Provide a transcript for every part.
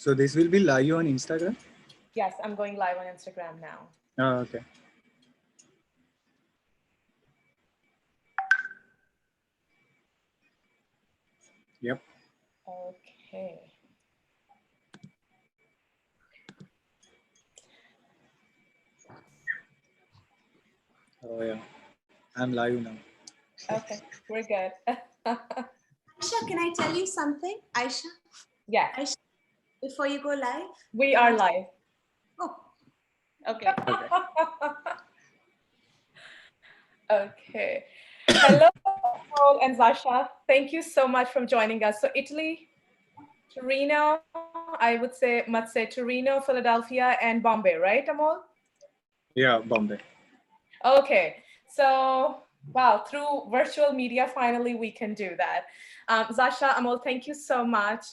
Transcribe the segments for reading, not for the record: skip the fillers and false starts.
So this will be live on Instagram? Yes, I'm going live on Instagram now. Oh, okay. Yep. Okay. Oh yeah, I'm live now. Okay, we're good. Aisha, can I tell you something? Aisha? Yeah. Aisha, before you go live? We are live. Oh. Okay. Okay. Hello, Paul and Zasha. Thank you so much for joining us. So Italy, Torino, I would say, must say Torino, Philadelphia, and Bombay, right, Amol? Yeah, Bombay. Okay. So, wow, through virtual media, finally we can do that. Zasha, Amol, thank you so much.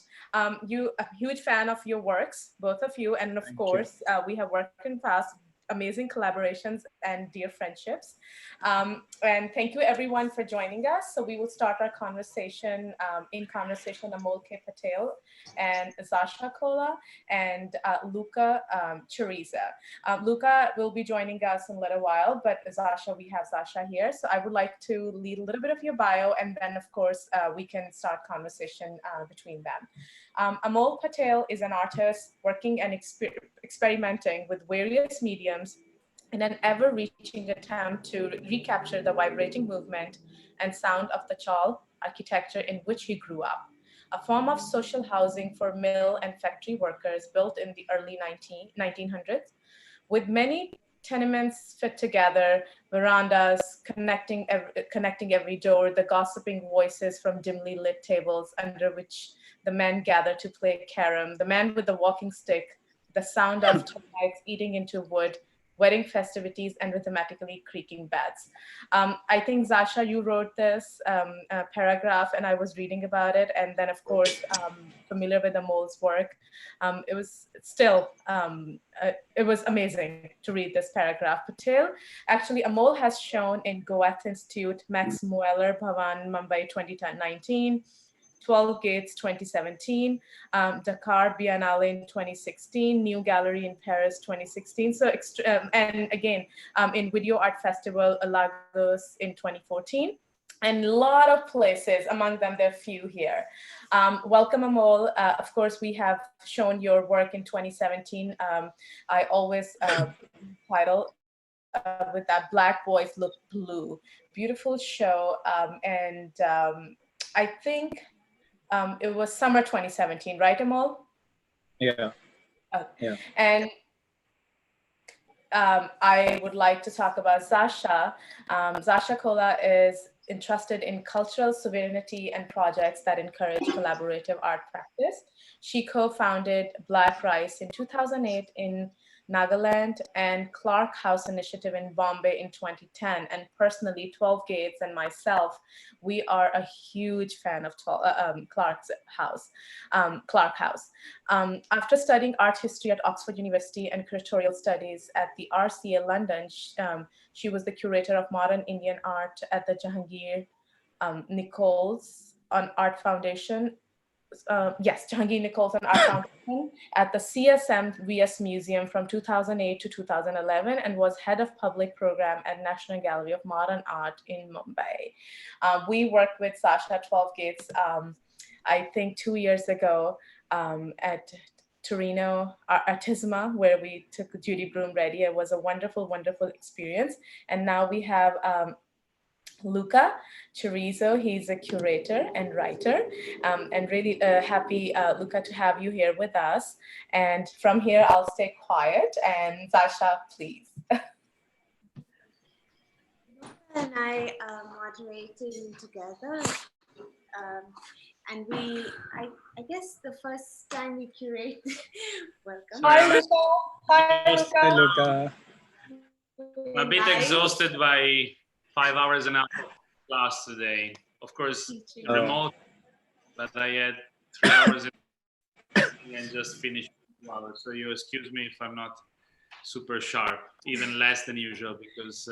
You a huge fan of your works, both of you, and of course, we have worked in past amazing collaborations and dear friendships. And thank you everyone for joining us. So we will start our conversation in conversation Amol K. Patel and Zasha Kola and Luca Chiriza. Luca will be joining us in a little while, but Zasha, we have Zasha here. So I would like to lead a little bit of your bio, and then of course we can start conversation between them. Amol Patel is an artist working and experimenting with various mediums in an ever-reaching attempt to recapture the vibrating movement and sound of the Chal architecture in which he grew up, a form of social housing for mill and factory workers built in the early 1900s, with many tenements fit together, verandas connecting every door, the gossiping voices from dimly lit tables under which the men gather to play carom, the man with the walking stick, the sound of termites eating into wood, wedding festivities, and rhythmically creaking beds. I think, Zasha, you wrote this paragraph, and I was reading about it. And then, of course, familiar with Amol's work. It was still, it was amazing to read this paragraph. Patel, actually, Amol has shown in Goethe Institute, Max Mueller Bhavan, Mumbai 2019, 12 Gates 2017, Dakar Biennale in 2016, New Gallery in Paris 2016. So, and again, in Video Art Festival Lagos in 2014. And a lot of places, among them, there are few here. Welcome, Amol. Of course, we have shown your work in 2017. I always title with that Black Boys Look Blue. Beautiful show. And I think it was summer 2017, right, Amol? Yeah. Yeah. And I would like to talk about Zasha. Zasha Kola is interested in cultural sovereignty and projects that encourage collaborative art practice. She co-founded Black Rice in 2008 in Nagaland and Clark House Initiative in Bombay in 2010. And personally, 12 Gates and myself, we are a huge fan of Clark House. After studying art history at Oxford University and curatorial studies at the RCA London, she was the curator of modern Indian art at the Jahangir Nichols on Art Foundation. Jahangir Nichols on Art Foundation at the CSM VS Museum from 2008 to 2011, and was head of public program at National Gallery of Modern Art in Mumbai. We worked with Zasha at 12 Gates, I think 2 years ago, at Torino Artisma, where we took Judy Broom Ready. It was a wonderful, wonderful experience. And now we have Luca Chirizo. He's a curator and writer, and really happy, Luca, to have you here with us. And from here, I'll stay quiet. And Zasha, please. And I are moderating together. And I guess the first time we curate, welcome. Hi, Luca. Hi, Luca. Hi, Luca. I'm a bit exhausted by 5 hours and a half of class today. Of course, remote, but I had 3 hours and just finished 2 hours. So you excuse me if I'm not super sharp, even less than usual, because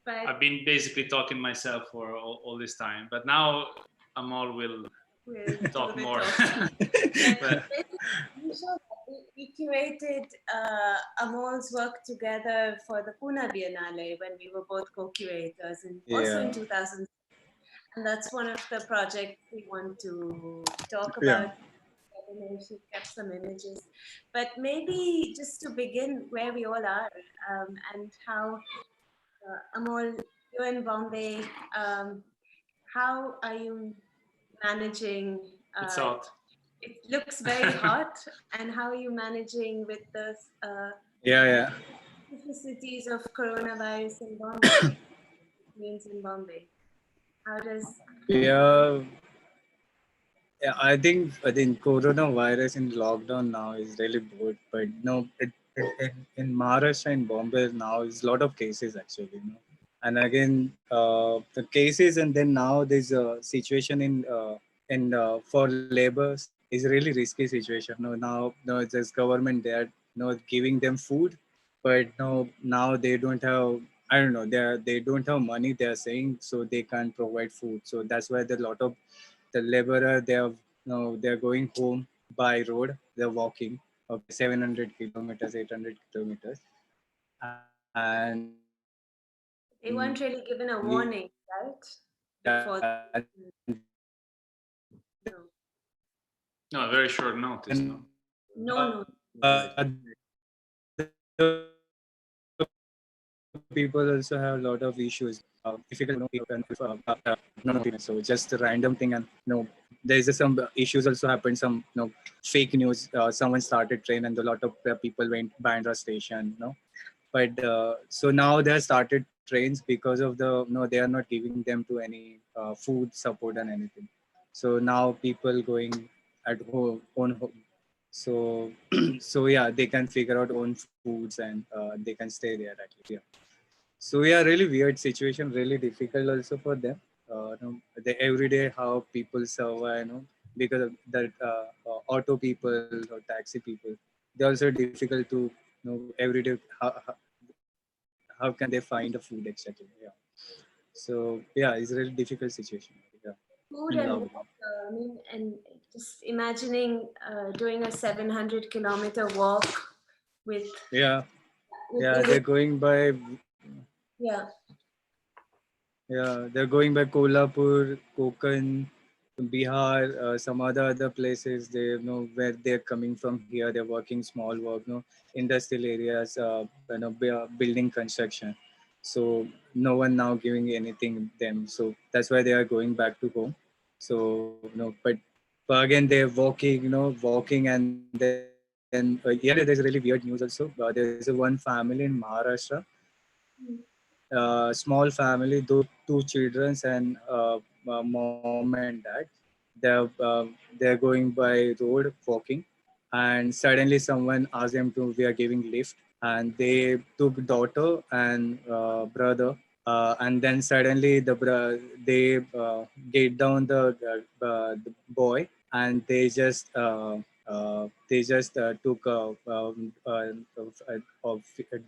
I've been basically talking myself for all this time. But now Amol will talk more. But celebrated Amol's work together for the Pune Biennale when we were both co-curators, and also in Yeah. 2000. And that's one of the projects we want to talk Yeah. about. I don't know if you kept some images, but maybe just to begin where we all are, and how Amol, you're in Bombay. How are you managing? It's hot. It looks very hot, and how are you managing with the Yeah. specificities of coronavirus in Bombay? Means in Bombay. How does Yeah. Yeah, I think coronavirus in lockdown now is really good, but no, in Maharashtra and Bombay now is a lot of cases actually, you know. And again, the cases, and then now there's a situation in for laborers is really risky situation. No, now no, there's government there, no giving them food, but no, now they don't have. I don't know. They don't have money. They are saying so they can't provide food. So that's why the lot of the laborer they're going home by road, they're walking, okay, 700 kilometers, 800 kilometers, and they weren't really given a yeah, warning, right? Before. No, No, very short notice. No. no. the people also have a lot of issues. Difficult, so just a random thing, and there's some issues also happened. Some fake news. Someone started train, and a lot of people went Bandra station. But so now they have started trains because of they are not giving them to any food support and anything. So now people going at home on home. So so yeah, they can figure out own foods, and they can stay there at least. Yeah. So yeah, really weird situation, really difficult also for them. The everyday how people survive, because of that auto people or taxi people, they're also difficult to everyday how can they find a food exactly? Yeah. So yeah, it's a really difficult situation. Yeah. Food In and lockdown. water. I mean, and just imagining doing a 700-kilometer walk with. Yeah. Yeah, with they're going by. yeah. Yeah, they're going by Kolhapur, Konkan, Bihar, some other places. They where they're coming from. Here they're working small work, industrial areas, building construction. So no one now giving anything them. So that's why they are going back to home. So but again they're walking, walking, and then yeah, there's really weird news also. There's a one family in Maharashtra, small family, two children and mom and dad. They're going by road walking, and suddenly someone asked them to we are giving lift, and they took daughter and brother, and then suddenly they get down the boy, and they just took a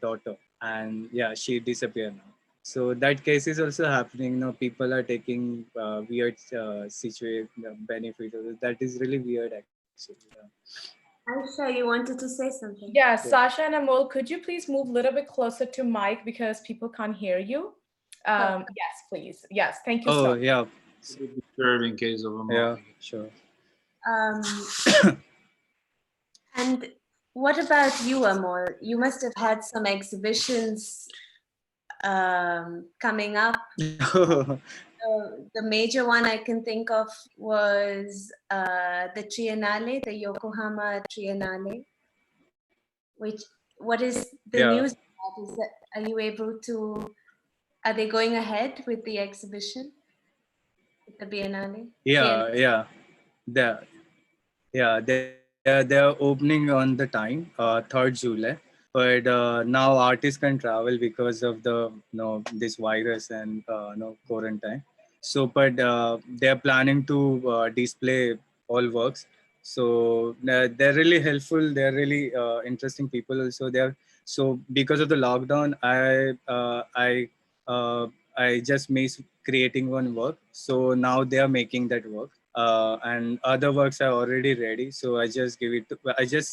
daughter, and yeah, she disappeared now. So that case is also happening. People are taking weird situation benefit of it. That is really weird, actually. Yeah. Aisha, you wanted to say something? Yeah, Sasha and Amol, could you please move a little bit closer to mic because people can't hear you? Yes, please. Yes, thank you so much. Yeah. Disturbing case of a Yeah, sure. And what about you, Amol? You must have had some exhibitions coming up. The major one I can think of was the Triennale, the Yokohama Triennale. What is the news about? Are you able to? Are they going ahead with the exhibition, with the Biennale? Yeah. They're opening on the time 3rd July, but now artists can travel because of the this virus and quarantine. So but they're planning to display all works. So they're really helpful, they're really interesting people also there. So because of the lockdown, I just missed creating one work, so now they are making that work. And other works are already ready, so I just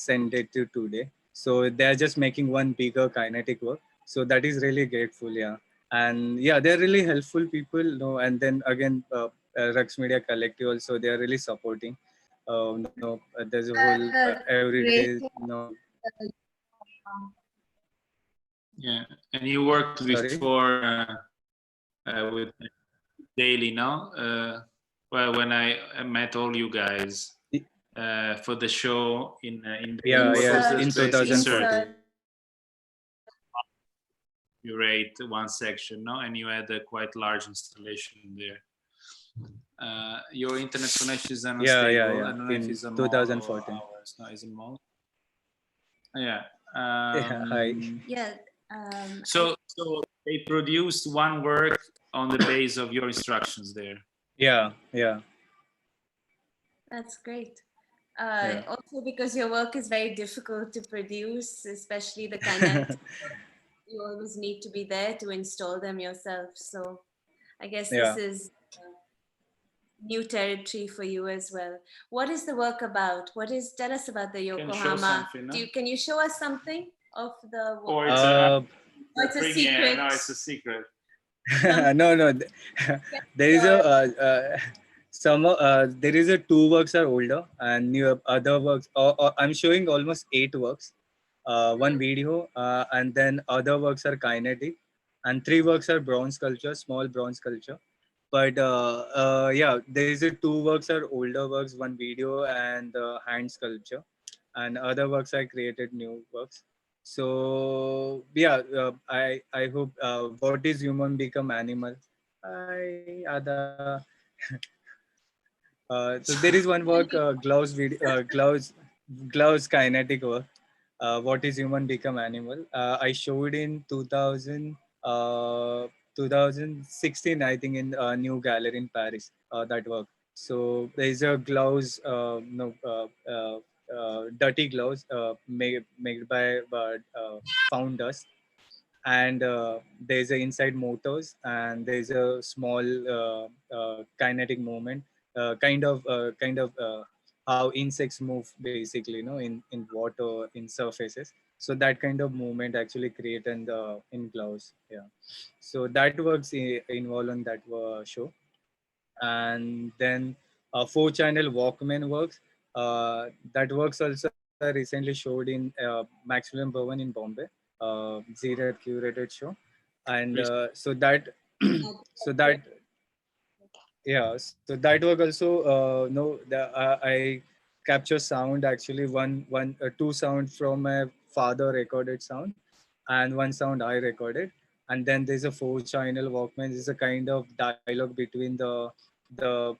send it to today. So they're just making one bigger kinetic work. So that is really grateful, yeah. And yeah, they're really helpful people, and then again, Rux Media Collective also, they're really supporting. There's a whole every Great. day, Yeah, and you worked before with Daily, no? Well, when I met all you guys for the show in in 2014. You rate one section, no? And you had a quite large installation there. Your internet connection is unstable. Yeah. I don't know in if it's on 2014. No, it's in mall. Yeah. Hi. Yeah. So they produced one work on the base of your instructions there. Yeah. That's great. Yeah. Also because your work is very difficult to produce, especially the kinetic. You always need to be there to install them yourself. So I guess this is new territory for you as well. What is the work about? Tell us about the Yokohama. Can you show us something of the work? Or it's a secret. No, it's a secret. No. There is there is a 2 works are older and new other works. I'm showing almost 8 works. One video, and then other works are kinetic, and 3 works are bronze sculpture, small bronze sculpture. But there is a 2 works are older works, one video and hand sculpture, and other works I created new works. So I hope what is human become animal. So there is one work, gloves kinetic work. What is human become animal. I showed in 2016, I think, in New Gallery in Paris, that work. So there is a gloves, dirty gloves made by found dust, and there's a inside motors, and there's a small kinetic movement, kind of how insects move basically, in water, in surfaces. So that kind of movement actually created in gloves. Yeah. So that works involved on that show. And then 4-channel Walkman works. That works also recently showed in Maximilian Bhavan in Bombay, Z-Red curated show. And so that work also, I capture sound, actually 2 sound from my father recorded sound, and 1 sound I recorded. And then there's a 4-channel Walkman. There's a kind of dialogue between the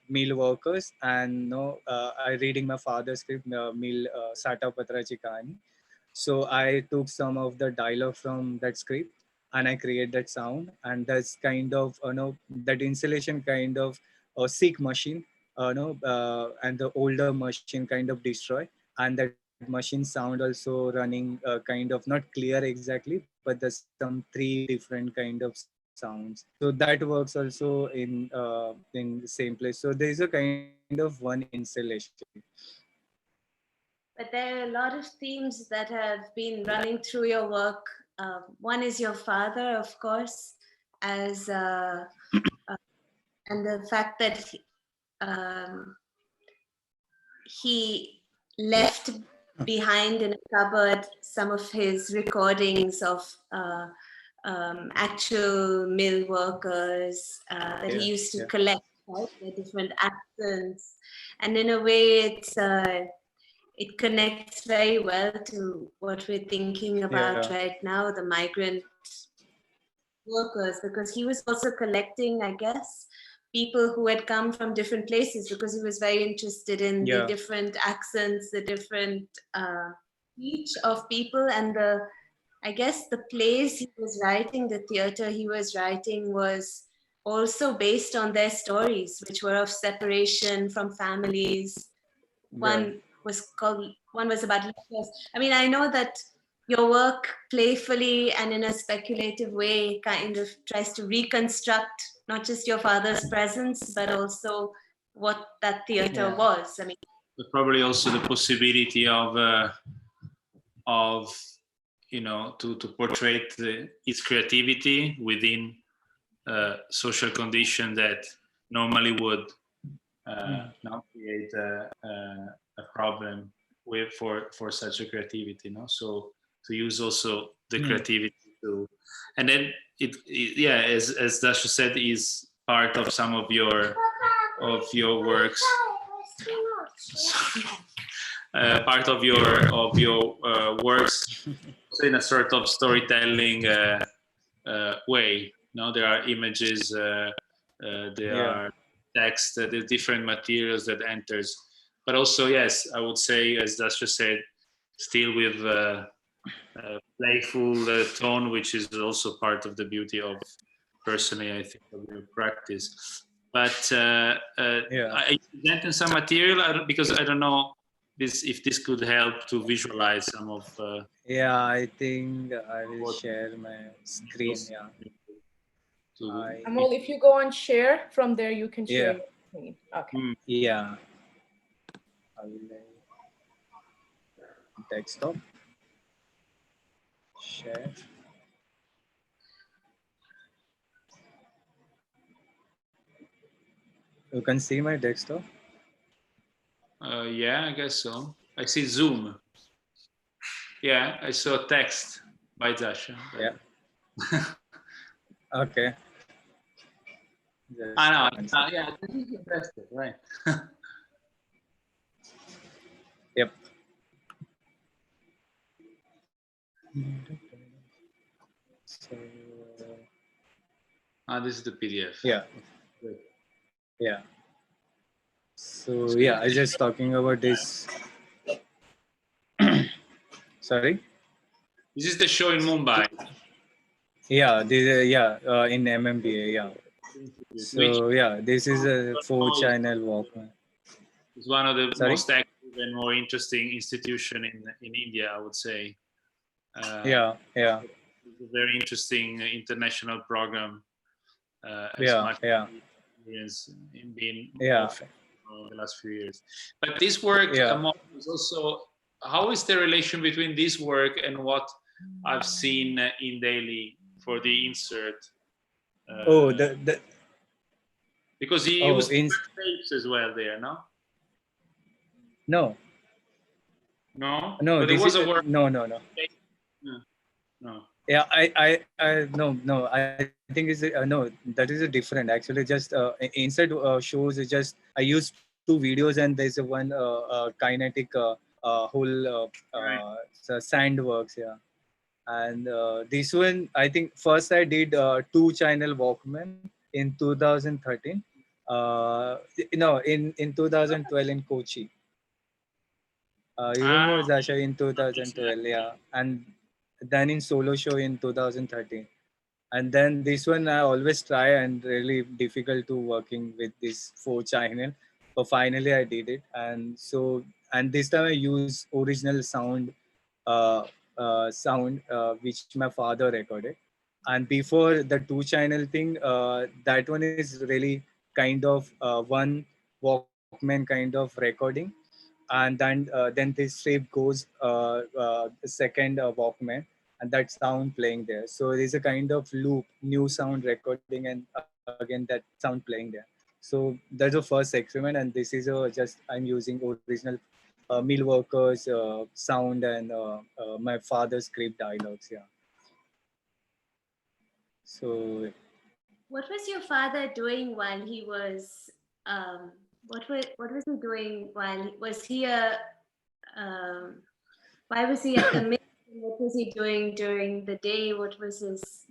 mill workers, and I reading my father's script, mill Sata Patrachi Kahani. So I took some of the dialogue from that script, and I create that sound. And that's kind of that installation kind of a sick machine, and the older machine kind of destroy, and that machine sound also running kind of not clear exactly, but there's some 3 different kind of sounds. So that works also in the same place. So there is a kind of one installation. But there are a lot of themes that have been running through your work. One is your father, of course, and the fact that he left behind in a cupboard some of his recordings of actual mill workers that he used to collect, right? The different accents, and in a way it connects very well to what we're thinking about right now, the migrant workers, because he was also collecting, I guess, people who had come from different places, because he was very interested in the different accents, the different speech of people, and I guess the plays he was writing, the theater he was writing, was also based on their stories, which were of separation from families. One was about letters. I mean, I know that your work playfully and in a speculative way kind of tries to reconstruct not just your father's presence, but also what that theater was. I mean, but probably also the possibility of of, to portray its creativity within social condition that normally would not create a problem for such a creativity, so to use also the creativity to, and then yeah, as Dasha said, is part of some of your works, part of your works in a sort of storytelling way. There are images, there are text, the different materials that enters, but also, yes, I would say, as Dasha said, still with playful tone, which is also part of the beauty of, personally, I think, of your practice. But I presented some material because I don't know if this could help to visualize some of. I think I will share my screen. Amol, if you go on share, from there you can share your screen. Okay. Yeah. I will desktop. Share. You can see my desktop? Yeah, I guess so. I see Zoom. Yeah, I saw text by Dasha. Yeah. Okay. I know. Yeah, this is interesting, right? Yep. So, this is the PDF. Yeah. Yeah. So yeah, I was just talking about this. Sorry. This is the show in Mumbai. Yeah, in MMBA. Yeah. So yeah, this is a 4-channel Walkman. It's one of the most active and more interesting institution in India, I would say. Yeah. It's a very interesting international program. Experience in being the last few years. But this work is also, how is the relation between this work and what I've seen in Daily for the insert? Because he used tapes as well there, no? No. But there was a work. No. Yeah, no. I think it's no. That is a different. Actually, just inside shows. Is just I used 2 videos and there's a one kinetic whole sand works. Yeah, and this one I think first I did 2-channel Walkman in 2013. In 2012 in Kochi. You remember Zasha in 2012, yeah, and then in Solo Show in 2013, and then this one I always try and really difficult to working with this 4-channel, but finally I did it, and this time I use original sound, which my father recorded, and before the 2-channel thing, that one is really kind of one Walkman kind of recording. And then this tape goes the second Walkman, and that sound playing there. So there's a kind of loop, new sound recording, and again that sound playing there. So that's the first experiment, and this is just I'm using original mill workers sound and my father's script dialogues. Yeah. So. What was your father doing while he was? What was he doing while was he a? Why was he at the mill? What was he doing during the day? What was his?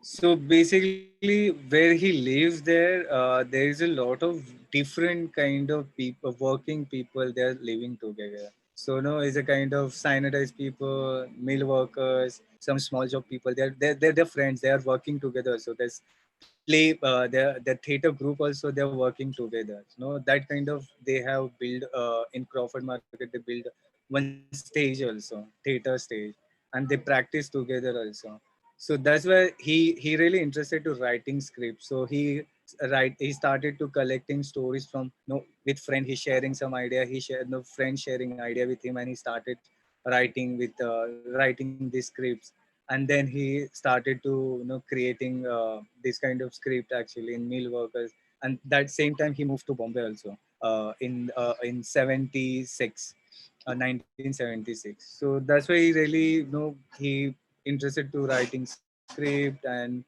So basically, where he lives there, there is a lot of different kind of people, working people. They're living together. So it's a kind of sanitized people, mill workers, some small job people. They're friends. They are working together. So there's play. The theater group also they're working together. That kind of they have built in Crawford Market. They build one stage also, theater stage, and they practice together also. So that's why he really interested to writing scripts. So he started to collecting stories from with friend. He's sharing some idea. He shared friend sharing idea with him, and he started writing these scripts, and then he started to creating this kind of script actually in Mill Workers, and that same time he moved to Bombay also in 76, 1976. So that's why he really he interested to writing script and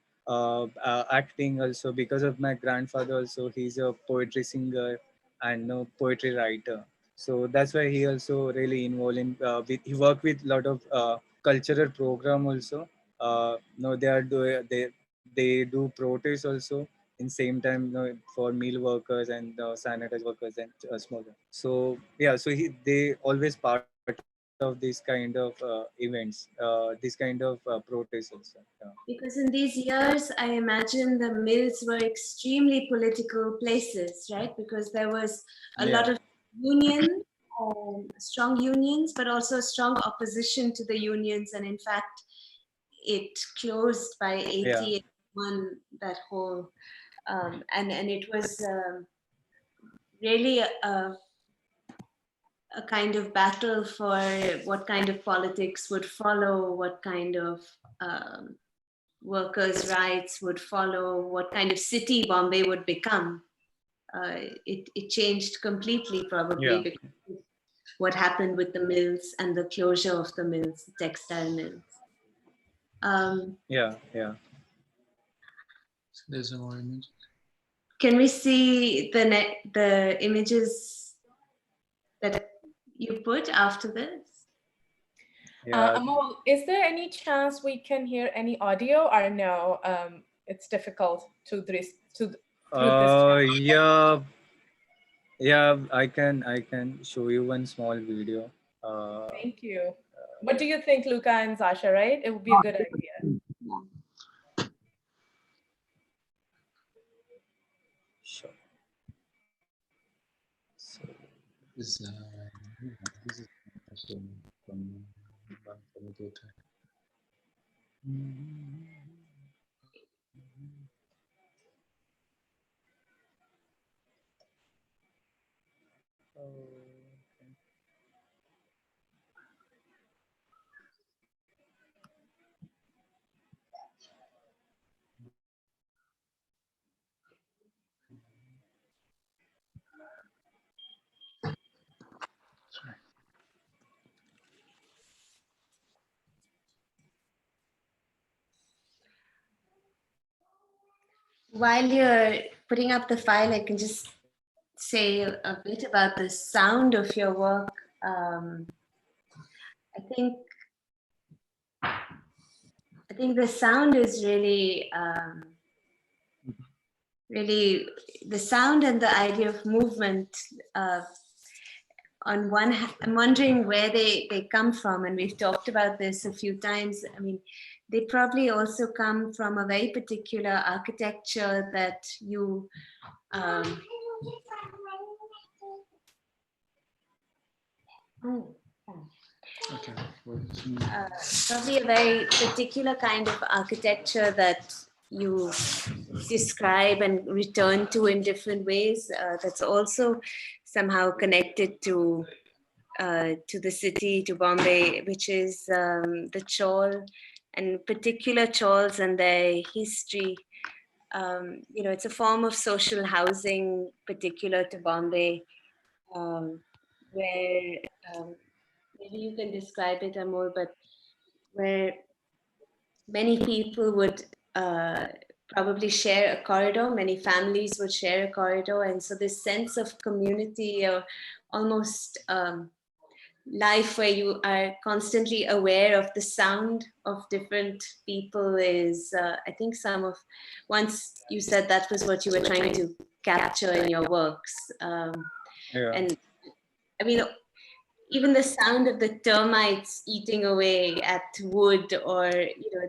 acting also, because of my grandfather also. He's a poetry singer and poetry writer. So that's why he also really involved in he worked with a lot of cultural program also. No, they do protests also in same time, for meal workers and sanitized workers and smaller. So yeah, so they always part of this kind of events, this kind of protests also. Yeah. Because in these years, I imagine the mills were extremely political places, right? Because there was a lot of union, strong unions, but also strong opposition to the unions. And in fact, it closed by 1981, that whole, and it was really a kind of battle for what kind of politics would follow, what kind of workers' rights would follow, what kind of city Bombay would become. It changed completely, probably, because of what happened with the mills and the closure of the mills, the textile mills. Yeah. So there's no more image. Can we see the images that you put after this? Amol, is there any chance we can hear any audio, or no? It's difficult to this. Yeah, I can show you one small video. Thank you. What do you think, Luca and Zasha? Right, it would be a good idea. Sure. So This is also from Bangladesh. While you're putting up the file, I can just say a bit about the sound of your work. I think the sound is really, really the sound and the idea of movement. On one hand, I'm wondering where they come from, and we've talked about this a few times. I mean, they probably also come from a very particular architecture that you probably a very particular kind of architecture that you describe and return to in different ways. That's also somehow connected to the city, to Bombay, which is the chawl, and particular chawls and their history. It's a form of social housing particular to Bombay, where maybe you can describe it, Amol, but where many people would probably share a corridor, many families would share a corridor. And so this sense of community, or almost life where you are constantly aware of the sound of different people is, I think once you said that was what you were trying to capture in your works. And I mean, even the sound of the termites eating away at wood, or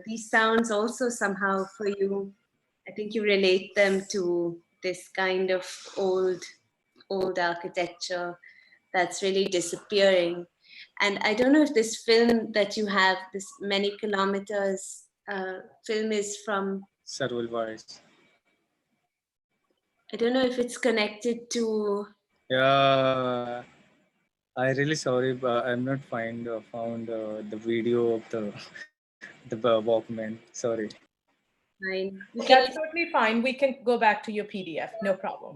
these sounds also somehow for you, I think you relate them to this kind of old architecture that's really disappearing. And I don't know if this film that you have, this Many Kilometers film, is from Sarwal Wise. I don't know if it's connected to. Yeah, I really sorry, but I'm not found the video of the Walkman. Sorry. Fine. You can That's totally fine. We can go back to your PDF. No problem.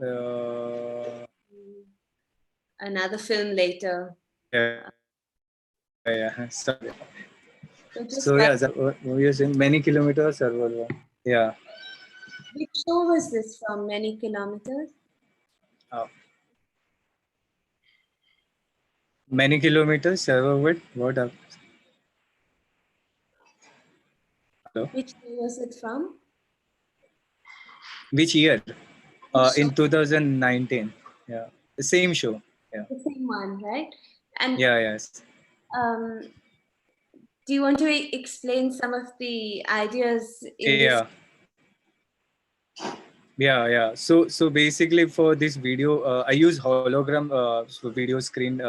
another film later. Yeah. Sorry. So just So yeah, what were you saying? Many kilometers or what? Yeah. which show was this from? Many Kilometers? Uh, many kilometers. What? What? Hello. Which show was it from? Which year? Which show? In 2019. Yeah. The same show. Yeah. The same one, right? And Yeah. Yes. um, do you want to explain some of the ideas in this? Yeah. Yeah. So basically for this video, I use hologram video screen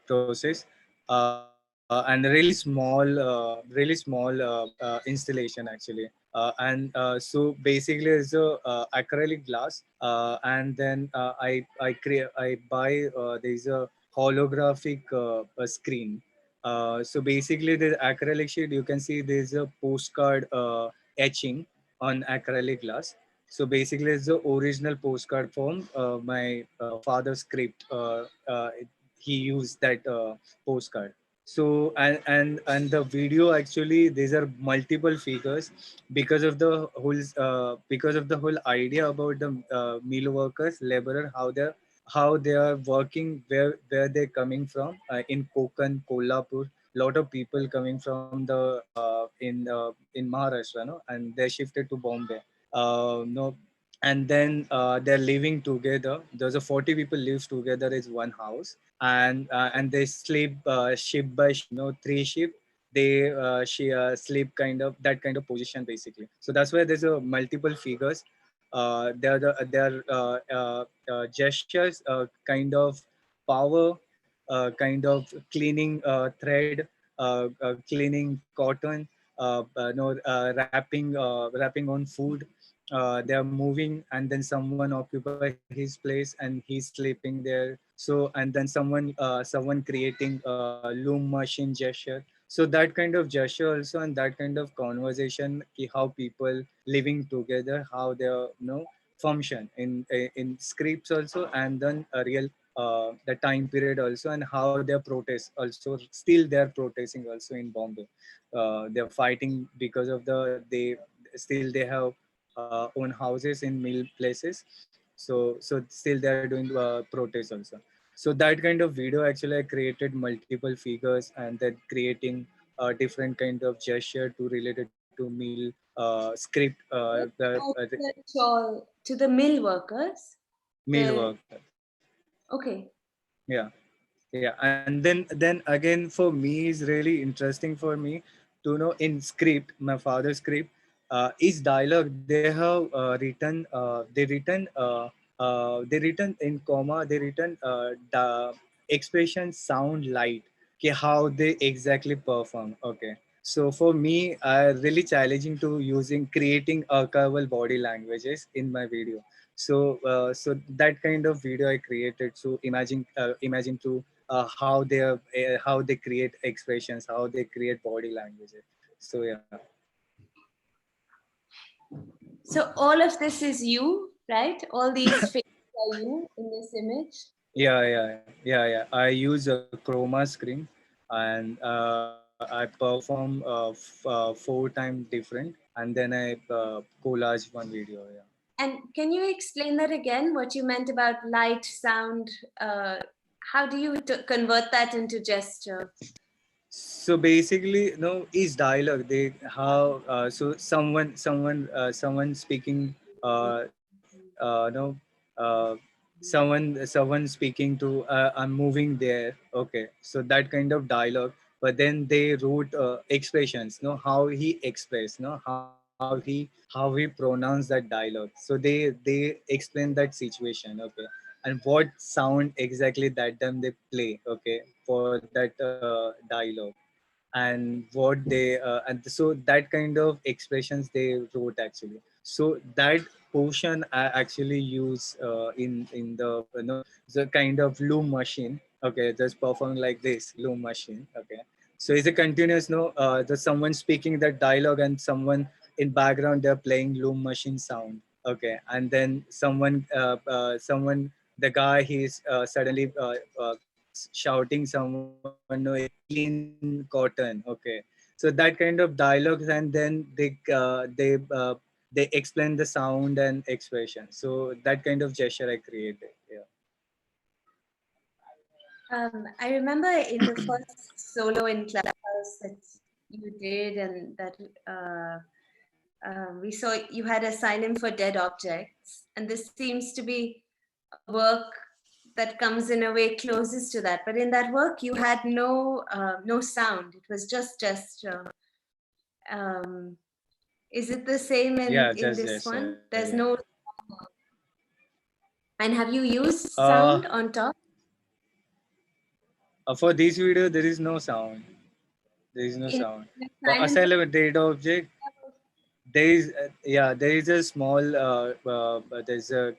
process, and a really small installation actually. So basically it's a acrylic glass, and then I buy there's a holographic screen. So basically the acrylic sheet, you can see there's a postcard etching on acrylic glass. So basically, it's the original postcard form. My father's script. He used that postcard. So and the video actually, these are multiple figures because of the whole idea about the mill workers, laborer, how they are working, where they're coming from in Konkan, Kolhapur. Lot of people coming from the in Maharashtra, no, and they shifted to Bombay. No, and then they're living together. There's a 40 people live together is one house, and they sleep ship by ship, three ship. They sleep kind of that kind of position basically. So that's why there's a multiple figures. They're gestures, kind of power, kind of cleaning thread, cleaning cotton, no, wrapping on food. They are moving, and then someone occupy his place and he's sleeping there. So and then someone creating loom machine gesture. So that kind of gesture also, and that kind of conversation, how people living together, how they are, function in scripts also, and then a real the time period also, and how they're protest also. Still they're protesting also in Bombay. They're fighting because of they still they have own houses in mill places. So still they are doing protests also. So that kind of video actually I created multiple figures, and then creating different kind of gesture to related to mill script, To the mill workers. mill work. Okay. Yeah, and then again, for me is really interesting for me to know in script, my father's script, each dialogue they have they written in comma, they written the expression sound light, okay, how they exactly perform. Okay, so for me, really challenging to using creating archival body languages in my video. So that kind of video I created. So imagine to how they create expressions, how they create body languages. So yeah. So all of this is you, right? All these faces are you in this image. Yeah. I use a chroma screen, and I perform four times different, and then I collage one video. Yeah. And can you explain that again? What you meant about light, sound? How do you convert that into gesture? So basically, no, each dialogue they how so someone speaking, no, uh, someone speaking to, I'm moving there. Okay, so that kind of dialogue. But then they wrote expressions, no, how he expressed, no, how he pronounced that dialogue. So they explain that situation. Okay, and what sound exactly that time they play. Okay, for that dialogue, and what they and so that kind of expressions they wrote actually. So that portion I actually use in the the kind of loom machine. Okay, just performing like this, loom machine. Okay, so it's a continuous, no, there's someone speaking that dialogue and someone in background they're playing loom machine sound. Okay, and then someone, the guy, he's suddenly shouting someone, no, clean cotton. Okay, so that kind of dialogues, and then they explain the sound and expression. So that kind of gesture I created. Yeah. I remember in the first solo in Clubhouse that you did, and that we saw you had Asylum for Dead Objects, and this seems to be a work that comes in a way closest to that. But in that work, you had no sound; it was just gesture. Is it the same Yeah, in just this one? gesture. There's Yeah. no. And have you used Uh, sound on top? for this video, there is no sound. There is no In sound. For Silent Asylum data object, there is there is a small there's a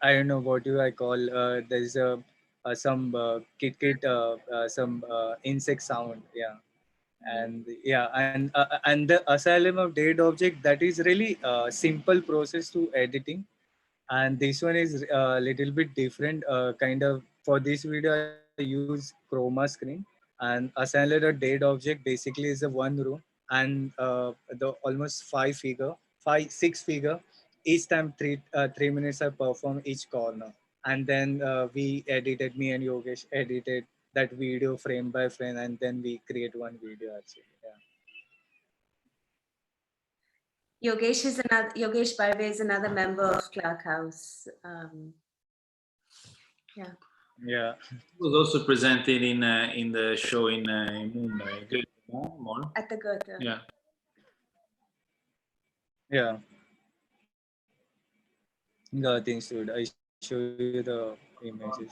I don't know what do I call there's a some kit some insect sound. Yeah. And yeah, and the Asylum of Dead object, that is really simple process to editing, and this one is a little bit different kind of. For this video I use chroma screen, and Asylum of Dead object basically is a one room, and the almost six figure, each time 3 minutes I perform each corner, and then me and Yogesh edited that video frame by frame, and then we create one video actually. Yeah. Yogesh Barve is another member of Clark House. Yeah. Yeah. It was also presented in the show in Mumbai. Good, more. At the Goethe. Yeah. Yeah. The things, dude. I show you the images.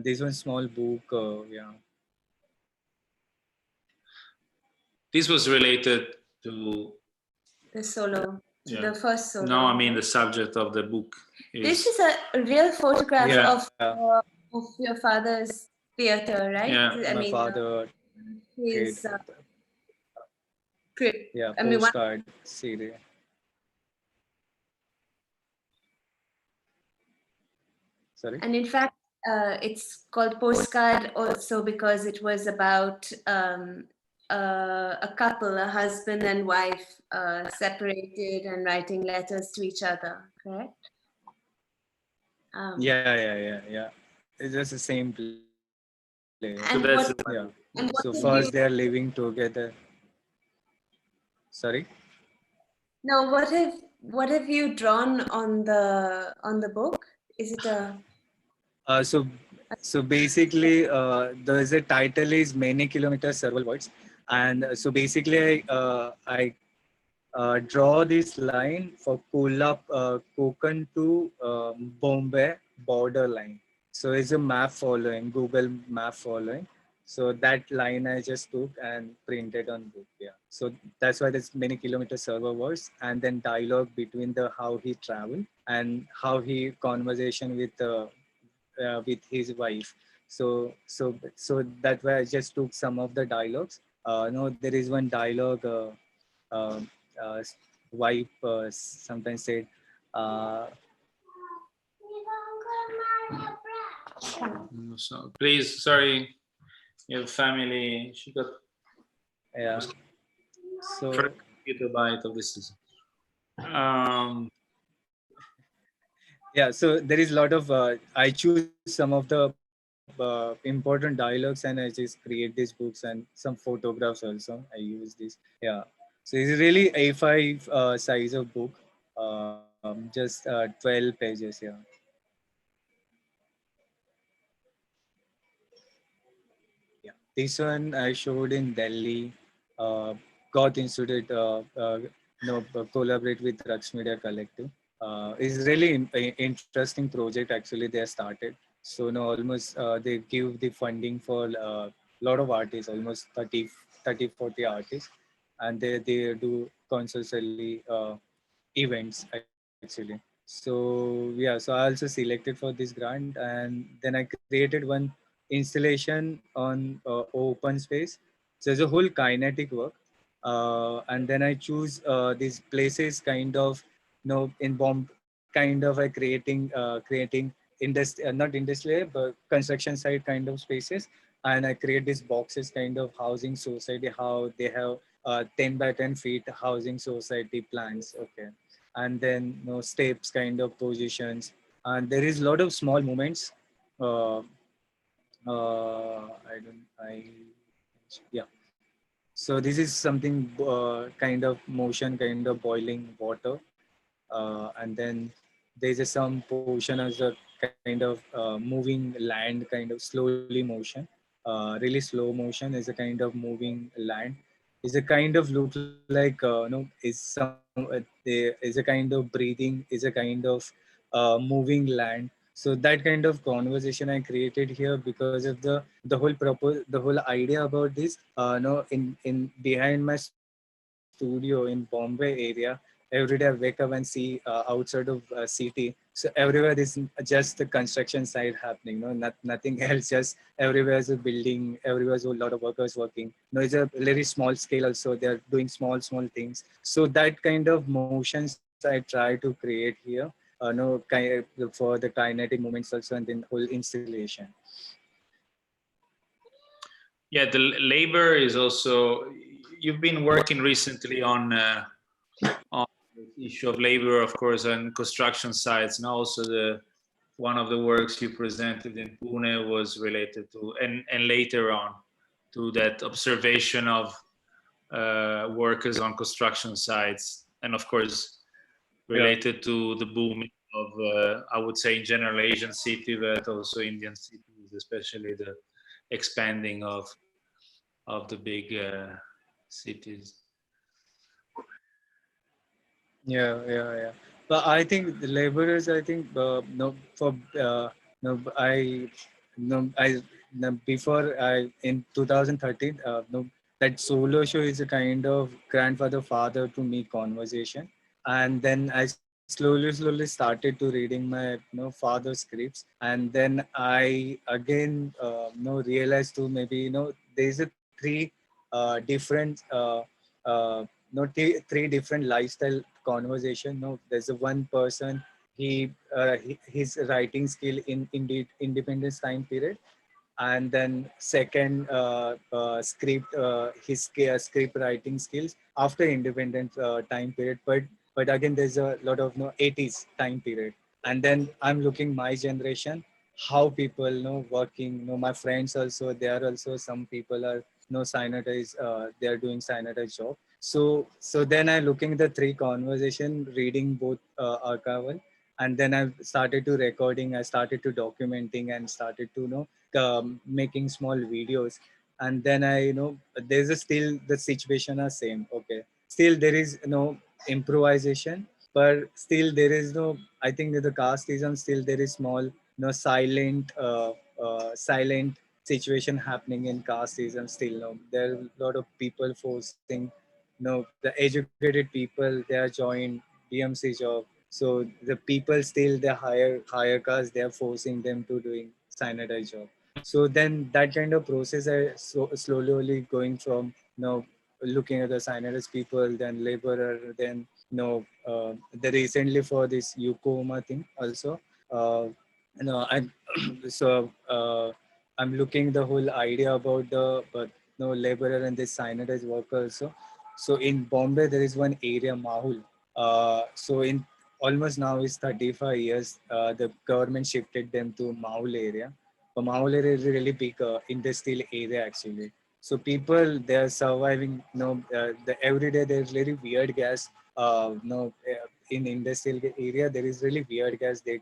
This one small book. Yeah. This was related to The solo, Yeah. the first solo. No, I mean the subject of the book. This is a real photograph Yeah. of your father's theater, right? Yeah. I My mean, father his did, script. yeah, I mean, postcard series. Sorry. and in fact, it's called Postcard also because it was about a couple, a husband and wife, separated and writing letters to each other, correct? Yeah. It's just the same place. And that's what, Yeah. and what So did first you, they are living together. Sorry. no, what have you drawn on the book? Is it a So basically, there's a title is Many Kilometers Several Words, and so basically I draw this line for Konkan to Bombay border line. So it's a map following, Google map following. So that line I just took and printed on book. Yeah. So that's why there's many kilometers server words, and then dialogue between the how he traveled and how he conversation with his wife. So that way I just took some of the dialogues. No, there is one dialogue. Uh, uh, Wife sometimes said, uh, So please, sorry, your family. She got yeah. So get a bite of this. yeah, so there is a lot of I choose some of the important dialogues, and I just create these books and some photographs also. I use this. Yeah. So it's really A5 size of book. Just 12 pages. Yeah. Yeah. This one I showed in Delhi. Goth Institute. Collaborate with Rux Media Collective. It's really interesting project actually they started. So now almost they give the funding for a lot of artists, almost 30, 40 artists, and they do constantly events actually. So yeah, so I also selected for this grant, and then I created one installation on open space. So there's a whole kinetic work, and then I choose these places kind of, in bomb kind of creating not industrial but construction site kind of spaces, and I create these boxes kind of housing society, how they have 10 by 10 feet housing society plans. Okay, and then steps kind of positions, and there is a lot of small movements. uh, I don't I yeah. So this is something kind of motion, kind of boiling water, and then there's a some portion as a kind of moving land, kind of slowly motion, really slow motion is a kind of moving land, is a kind of look like is some there is a kind of breathing, is a kind of moving land. So that kind of conversation I created here because of the whole idea about this. No, in behind my studio in Bombay area, every day I wake up and see outside of city. So everywhere is just the construction side happening. No, nothing else. Just everywhere is a building. Everywhere is a lot of workers working. No, it's a very small scale. Also, they are doing small things. So that kind of motions I try to create here. No, for the kinetic movements also, and then whole installation. Yeah, the labor is also. You've been working recently on the issue of labor, of course, on construction sites, and also one of the works you presented in Pune was related to, and later on, to that observation of workers on construction sites, and of course, related to the booming of, I would say, in general, Asian city, but also Indian cities, especially the expanding of the big cities. Yeah. But I think the laborers, I think no for no I no I no, before I in 2013 no, that solo show is a kind of grandfather father to me conversation, and then I slowly started to reading my father's scripts, and then I again realized to maybe there's a three different three different lifestyle conversation. No, there's a one person, his writing skill in independence time period, and then second script writing skills after independent time period. But again there's a lot of 80s time period, and then I'm looking my generation, how people working. My friends also, there are also some people are sanitize, they are doing sanitize job. So then I looking the three conversation, reading both archival, and then I started to recording, I started to documenting, and started to making small videos. And then I there's a still the situation are same. Okay, still there is improvisation, but still there is I think that the casteism, still there is small silent situation happening in casteism still. There are a lot of people forcing the educated people, they are joined BMC job. So the people still, the higher caste, they are forcing them to doing sanitize job. So then that kind of process I slowly going from looking at the sanitize people, then laborer, then the recently for this Yukoma thing also. I so I'm looking the whole idea about the but laborer and this sanitize worker also. So in Bombay there is one area Mahul. So in almost now is 35 years, the government shifted them to Mahul area. So Mahul area is a really big industrial area actually. So people, they are surviving. The every day there's very weird gas. In industrial area there is really weird gas. They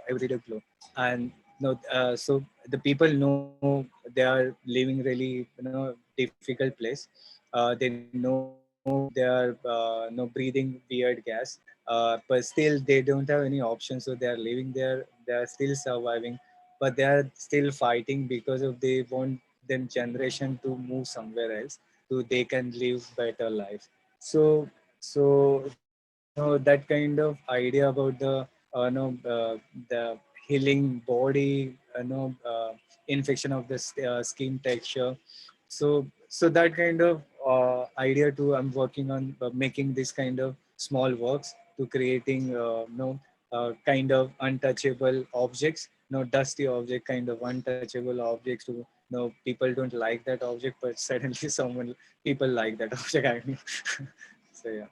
every day flow, and so the people know they are living really difficult place. They know they are breathing weird gas, but still they don't have any option. So they are living there. They are still surviving, but they are still fighting because of they want them generation to move somewhere else so they can live better life. So that kind of idea about the the healing body, infection of the skin texture. So that kind of idea too, I'm working on making this kind of small works to creating kind of untouchable objects, dusty object, kind of untouchable objects to people don't like that object, but suddenly people like that object. I mean. So yeah.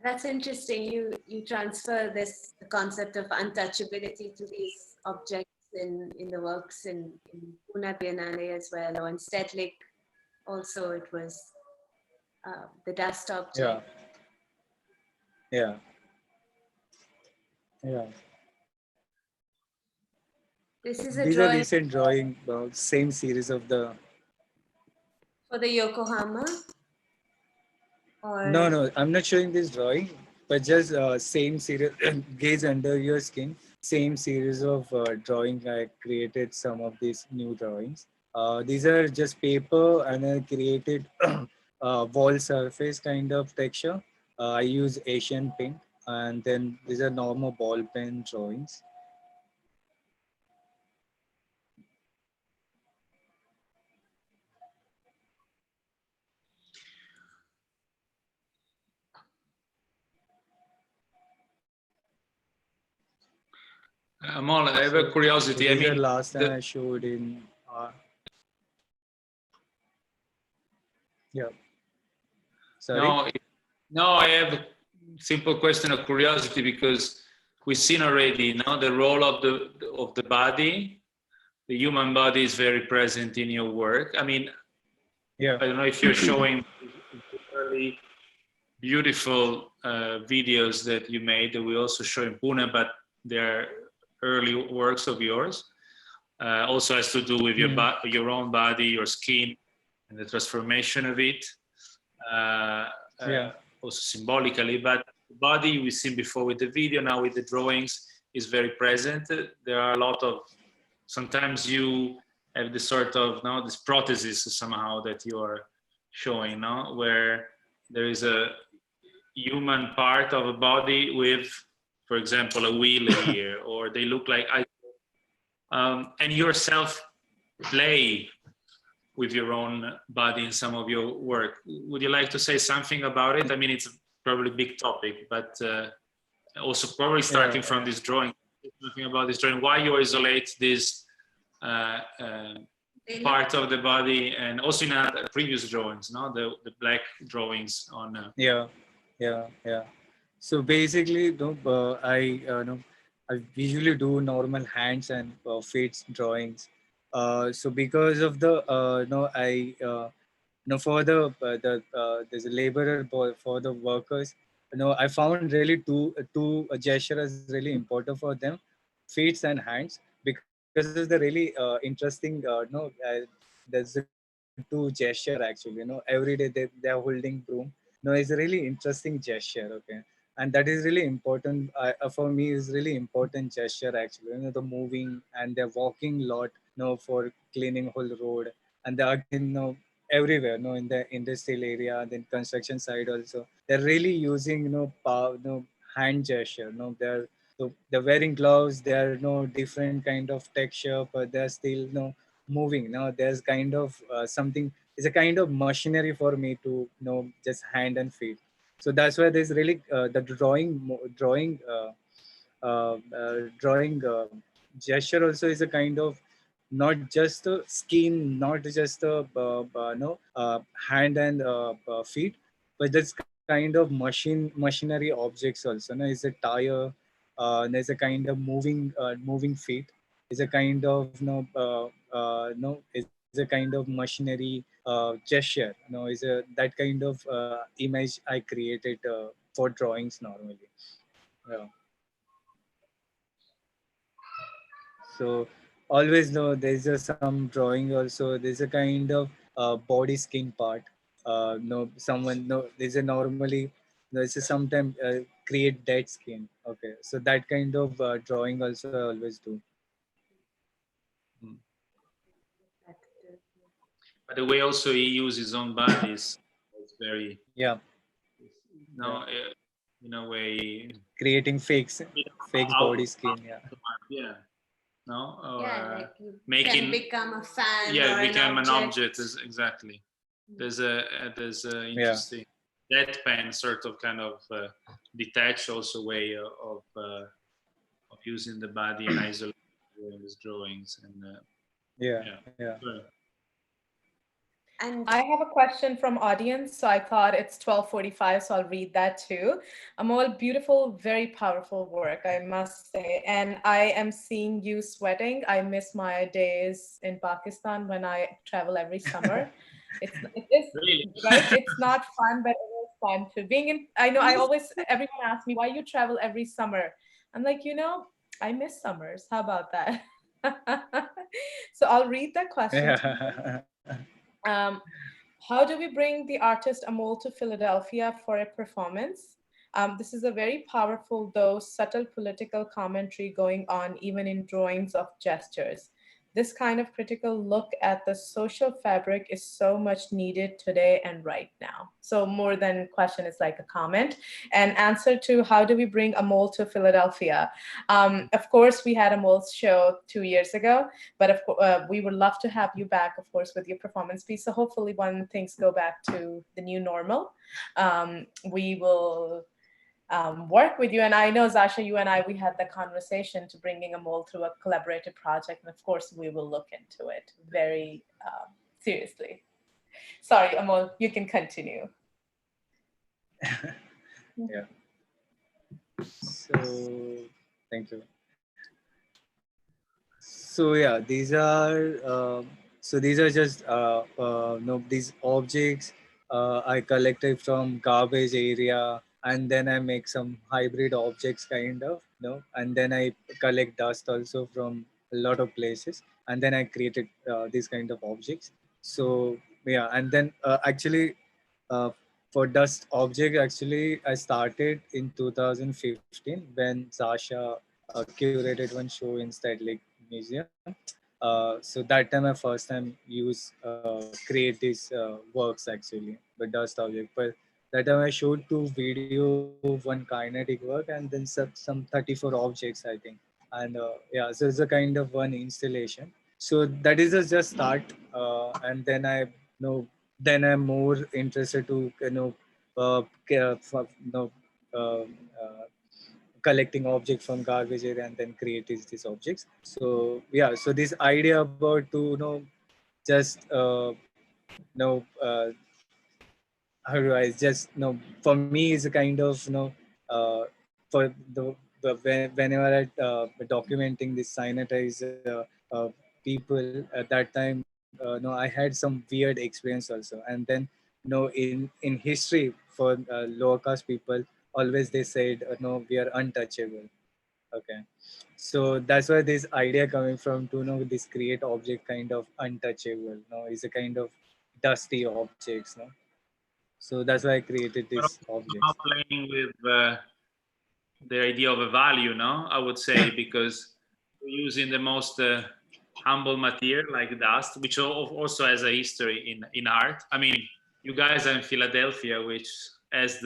That's interesting. You transfer this concept of untouchability to these objects in the works in Pune Biennale as well, or in Stedelijk also it was the dust object. Yeah. Yeah. This is a These drawing are recent drawing, same series of the. for the Yokohama. Or No, I'm not showing this drawing, but just same series. Gaze under your skin. Same series of drawing. I created some of these new drawings. These are just paper, and I created wall surface kind of texture. I use Asian paint, and then these are normal ball pen drawings. Amol, I have a curiosity. I mean, last time I showed in. Yeah. Sorry. No, I have a simple question of curiosity because we've seen already now the role of the body. The human body is very present in your work. I mean, yeah. I don't know if you're showing really beautiful videos that you made that we also show in Pune, but they're early works of yours. Also has to do with your own body, your skin, and the transformation of it. Also symbolically, but the body we've seen before with the video, now with the drawings, is very present. There are a lot of, sometimes you have this sort of, this prosthesis somehow that you are showing, where there is a human part of a body with, for example, a wheel here, or they look like, and yourself play with your own body in some of your work. Would you like to say something about it? I mean, it's probably a big topic, but also probably starting from this drawing, talking about this drawing, why you isolate this part of the body, and also in previous drawings, the black drawings on. Yeah. So basically, I usually do normal hands and feet drawings. So because of the for there's a laborer for the workers. I found really two gestures really important for them, feet and hands, because of the really interesting there's a two gesture actually. Every day they're holding broom. It's a really interesting gesture. Okay. And that is really important for me. Is really important gesture actually. The moving, and they're walking a lot. For cleaning whole road, and they're again everywhere. In the industrial area, then construction side also. They're really using power, hand gesture. They're wearing gloves. They're different kind of texture, but they're still moving. There's kind of something. It's a kind of machinery for me to just hand and feet. So that's why there's really the drawing gesture also is a kind of not just a skin, not just a hand and feet, but that's kind of machinery objects also. Is a tire. There's a kind of moving feet. Is a kind of is a kind of machinery gesture. Is a that kind of image I created for drawings normally. Yeah. So always there's some drawing also. There's a kind of body skin part. Someone there's a normally there's a sometimes create dead skin. Okay, so that kind of drawing also I always do. But the way also he uses his own body is very in a way creating fake body skin. Yeah. no? Or Yeah, like you making can become a fan. yeah, or become an object. object. Exactly. There's a Yeah. interesting deadpan sort of kind of detached also way of using the body and isolating these drawings and Yeah. yeah. Yeah. Sure. And I have a question from audience, so I thought it's 12:45, so I'll read that too. Amol, beautiful, very powerful work, I must say. And I am seeing you sweating. I miss my days in Pakistan when I travel every summer. It is Really? right. It's not fun, but it is fun too. Being in, I know I always everyone asks me why you travel every summer. I'm like, I miss summers. How about that? So I'll read that question. Yeah. Um, how do we bring the artist Amol to Philadelphia for a performance? This is a very powerful, though subtle political commentary going on even in drawings of gestures. This kind of critical look at the social fabric is so much needed today and right now. So more than question, it's like a comment. And answer to how do we bring Amol to Philadelphia? Of course, we had Amol's show 2 years ago, but we would love to have you back, of course, with your performance piece. So hopefully when things go back to the new normal, we will work with you. And I know, Zasha, you and I, we had the conversation to bringing Amol through a collaborative project. And of course, we will look into it very seriously. Sorry, Amol, you can continue. Yeah. So thank you. So yeah, these are just these objects I collected from garbage area, and then I make some hybrid objects kind of, and then I collect dust also from a lot of places, and then I created these kind of objects. So yeah, and then actually uh, for dust object, actually I started in 2015 when Zasha curated one show in Stedelijk Museum. So that time I first time create these works actually, the dust object. But that time I showed 2 video, one kinetic work, and then some 34 objects, I think. And yeah, so it's a kind of one installation. So that is just start, and then then I'm more interested to uh, uh, collecting objects from garbage area and then create these objects. So yeah, so this idea about to just you know uh, how do I just for me is a kind of for whenever I documenting this sanitize people at that time, no, I had some weird experience also. And then in history for lower caste people, always they said no, we are untouchable. Okay, so that's why this idea coming from to this create object kind of untouchable, is a kind of dusty objects, no. So that's why I created But these also objects. now playing with the idea of a value, no? I would say because we're using the most humble material like dust, which also has a history in art. I mean, you guys are in Philadelphia, which has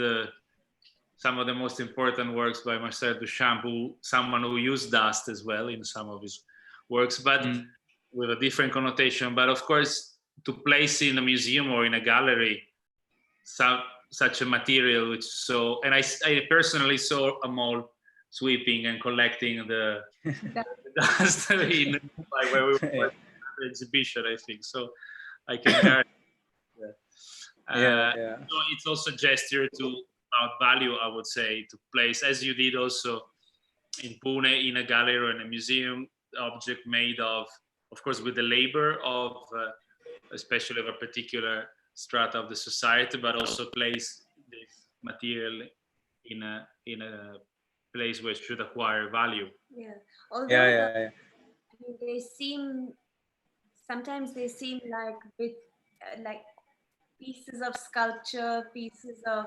some of the most important works by Marcel Duchamp, someone who used dust as well in some of his works, but with a different connotation. But of course, to place in a museum or in a gallery such a material, which and I personally saw Amol sweeping and collecting the dust in like where we were Yeah. at the exhibition, I think. So I can guarantee that. Yeah. So it's also a gesture about value, I would say, to place, as you did also in Pune, in a gallery or in a museum, object made of course, with the labor of, especially of a particular strata of the society, but also place this material in a place where it should acquire value. yeah, although Yeah. I mean, sometimes they seem like pieces of sculpture, pieces of.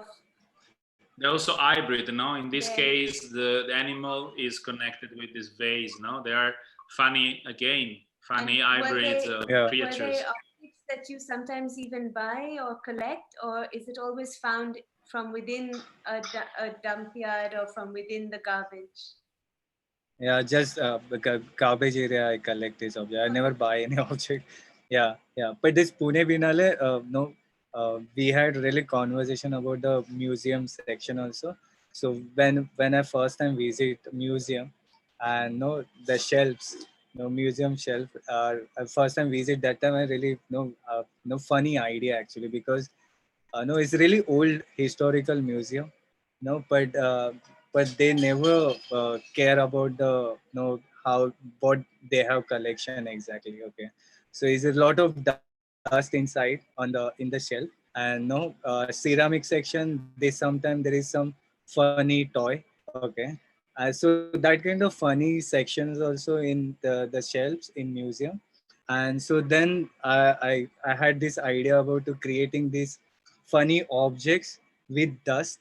They're also hybrid, no? In this Yeah. case, the animal is connected with this vase, no? They are funny hybrids of creatures. Were they objects that you sometimes even buy or collect, or is it always found from within a dump yard or from within the garbage? Yeah, just garbage area I collect this object. I never buy any object. Yeah, yeah. But this Pune Biennale, no, we had really conversation about the museum section also. So when I first time visit museum, and no the shelves, no museum shelf. First time visit that time I really no funny idea actually because no it's really old historical museum, no, but they never care about the how what they have collection exactly. Okay, so is a lot of dust inside on the shelf, and ceramic section they sometimes there is some funny toy. Okay, so that kind of funny sections also in the shelves in museum. And so then I had this idea about to creating these funny objects with dust,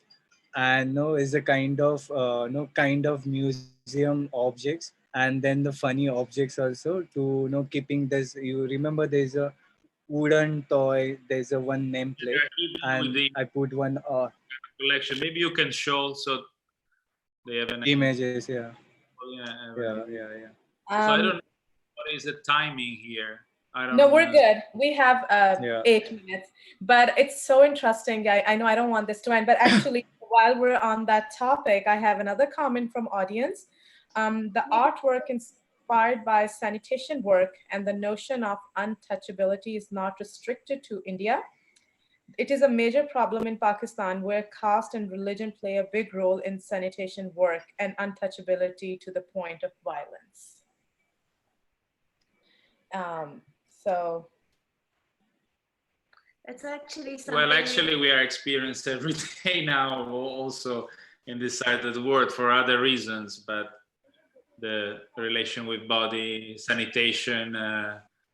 and no is a kind of no kind of museum objects, and then the funny objects also to keeping this. You remember there's a wooden toy, there's a one nameplate, With and the I put one collection, maybe you can show so they have an images. Yeah, yeah, yeah. so I don't know what is the timing here. I don't No, know. we're good. We have Yeah. 8 minutes, but it's so interesting. I know I don't want this to end, but actually, while we're on that topic, I have another comment from audience. The artwork inspired by sanitation work and the notion of untouchability is not restricted to India. It is a major problem in Pakistan where caste and religion play a big role in sanitation work and untouchability to the point of violence. So That's actually something. Well, actually, we are experienced every day now, also in this side of the world for other reasons, but the relation with body, sanitation,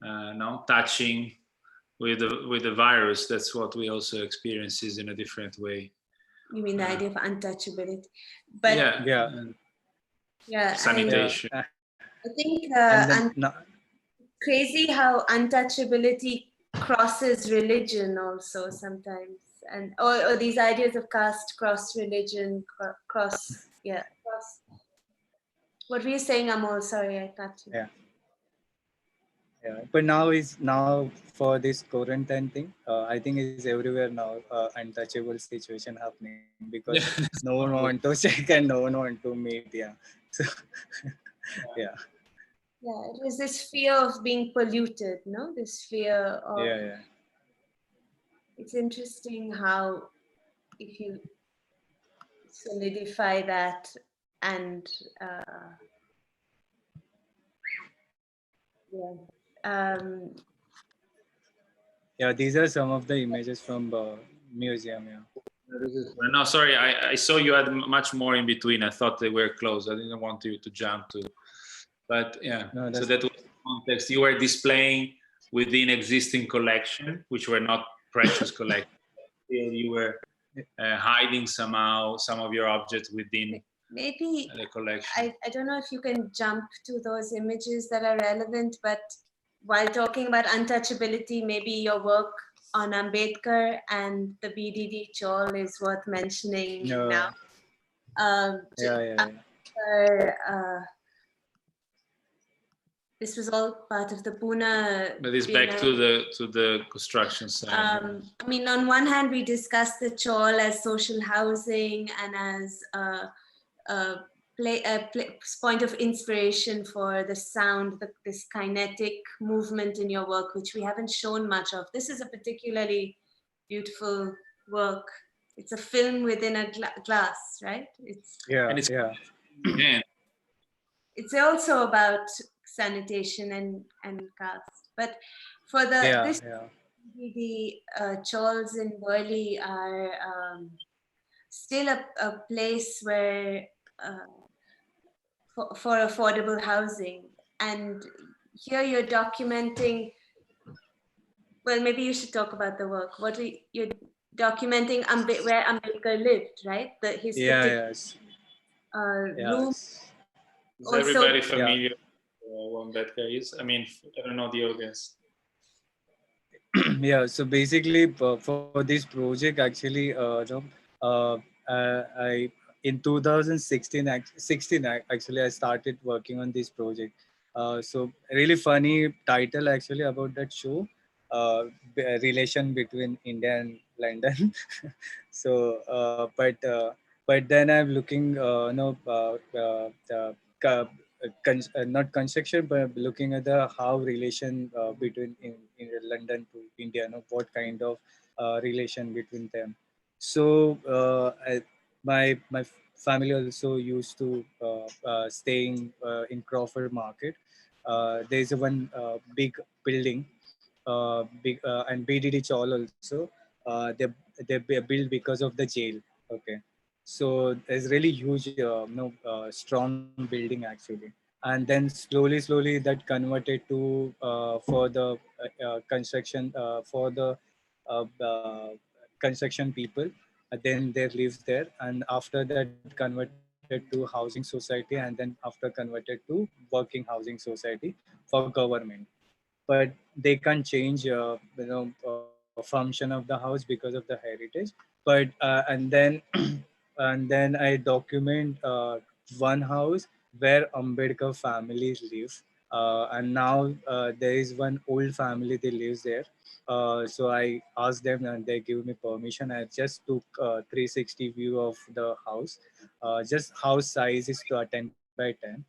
no touching with the virus. That's what we also experience is in a different way. You mean the idea of untouchability? But yeah, sanitation. I think no, crazy how untouchability crosses religion also sometimes, and or these ideas of caste cross religion, cross. What were you saying, Amol? Sorry, I cut you. Yeah, but now for this quarantine thing, I think it's everywhere now. Untouchable situation happening because no one want to check and no one want to meet. Yeah, so yeah. Yeah, it was this fear of being polluted, no? This fear of. Yeah. It's interesting how if you solidify that and Yeah, these are some of the images from museum. Yeah. No, sorry, I saw you had much more in between. I thought they were close. I didn't want you to jump to, but yeah. No, so that was the context. You were displaying within existing collection, which were not precious collections. You were hiding somehow some of your objects within maybe the collection. I don't know if you can jump to those images that are relevant, but while talking about untouchability, maybe your work on Ambedkar and the BDD chawl is worth mentioning now. This was all part of the Pune. But it's back to the construction side. I mean, on one hand, we discussed the chawl as social housing and as a point of inspiration for the sound, this kinetic movement in your work, which we haven't shown much of. This is a particularly beautiful work. It's a film within a glass, right? It's also about sanitation and caste. But for the chawls in Worli are still a place where for affordable housing. And here you're documenting, well, maybe you should talk about the work. You're documenting where Ambedkar lived, right? His room. Is everybody familiar with who Ambedkar is? I mean, I don't know the audience. Yeah, so basically for this project, actually, I in 2016, actually, I started working on this project. So really funny title actually about that show, relation between India and London. So, but then I'm looking, not construction, but looking at the how relation between in London to India, what kind of relation between them. So my family also used to staying in Crawford Market. There's one big building, big and BDD Chawl also. They built because of the jail. Okay, so there's really huge, strong building actually. And then slowly that converted to for the construction for the construction people. Then they lives there, and after that converted to housing society, and then after converted to working housing society for government. But they can't change function of the house because of the heritage. But and then and then I document one house where Ambedkar families live. And now there is one old family they lives there. So I asked them and they give me permission. I just took 360 view of the house. Just house size is 10 by 10,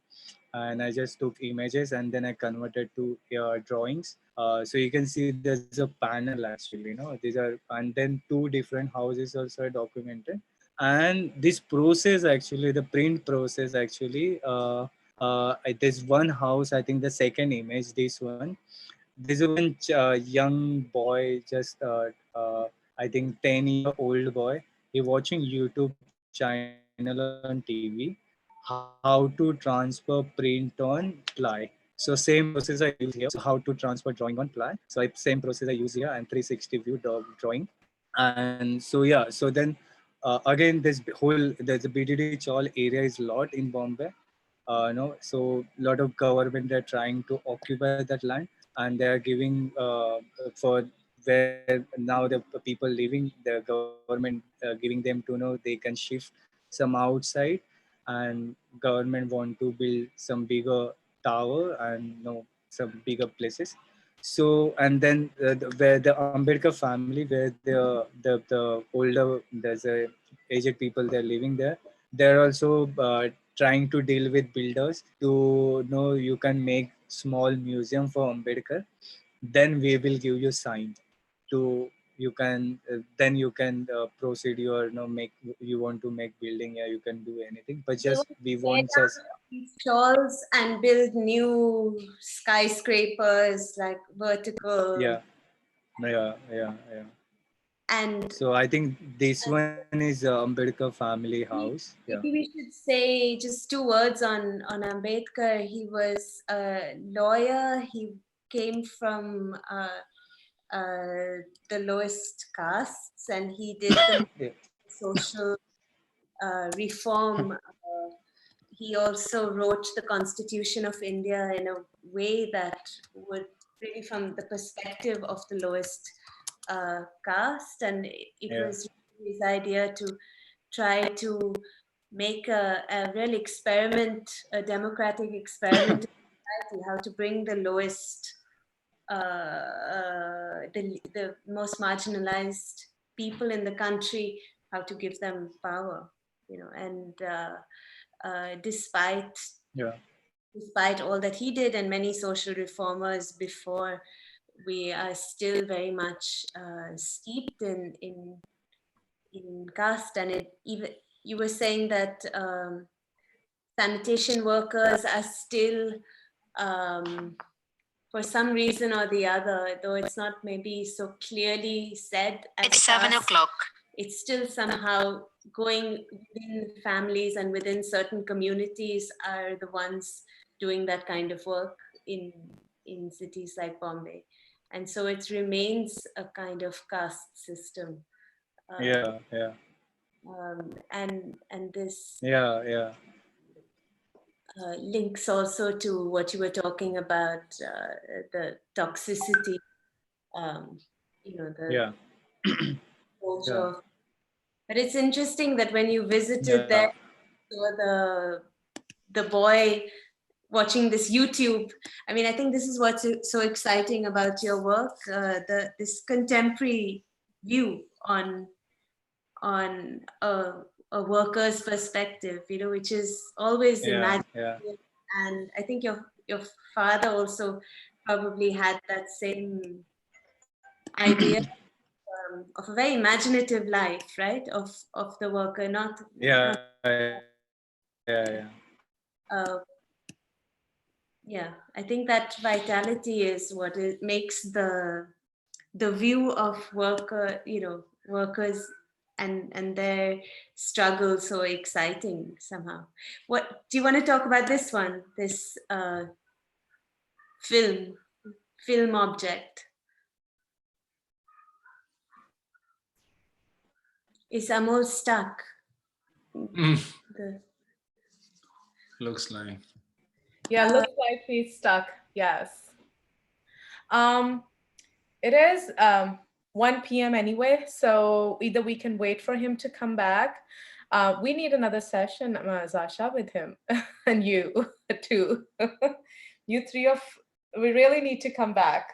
and I just took images and then I converted to drawings. So you can see there's a panel actually, these are, and then two different houses also are documented. And this process actually, the print process actually, there's one house, I think the second image, this one, there's one young boy, just I think 10-year-old boy. He watching YouTube channel on TV, how to transfer print on ply. So same process I use here. So how to transfer drawing on ply. So same process I use here and 360 view drawing. And so yeah, so then again there's a BDD Chawl area is lot in Bombay. So a lot of government they're trying to occupy that land, and they are giving for where now the people living, the government giving them to know they can shift some outside, and government want to build some bigger tower and some bigger places. So and then where the Ambedkar family, where the older, there's a aged people they're living there, they're also trying to deal with builders to know you can make small museum for Ambedkar. Then we will give you sign to, you can then you can proceed your, make, you want to make building, yeah, you can do anything, but They just would we tear want just down these stalls and build new skyscrapers, like vertical. yeah. And So I think this one is Ambedkar family house. Yeah. maybe we should say just two words on Ambedkar. He was a lawyer. He came from the lowest castes, and he did the Yeah. social reform. He also wrote the Constitution of India in a way that would really from the perspective of the lowest caste, and it Yeah. was his idea to try to make a real experiment, a democratic experiment in society, how to bring the lowest, the most marginalized people in the country, how to give them power, and despite Yeah. all that he did and many social reformers before, we are still very much steeped in caste. And it even, you were saying that sanitation workers are still, for some reason or the other, though it's not maybe so clearly said as It's 7 caste, o'clock. it's still somehow going within families and within certain communities are the ones doing that kind of work in cities like Bombay. And so it remains a kind of caste system. Yeah. And this Yeah. links also to what you were talking about, the toxicity, the Yeah. culture Yeah. of. But it's interesting that when you visited there, or the boy watching this YouTube. I mean, I think this is what's so exciting about your work, this contemporary view on a worker's perspective, you know, which is always imagined. Yeah. And I think your father also probably had that same idea of a very imaginative life, right? Of the worker, not Yeah. Yeah, I think that vitality is what it makes the view of workers and their struggle so exciting somehow. What do you want to talk about this one? This film object. Is Amol stuck? Looks like. Yeah, looks like he's stuck. Yes. It is 1 p.m. anyway, so either we can wait for him to come back. We need another session, Zasha, with him and you too. You three we really need to come back.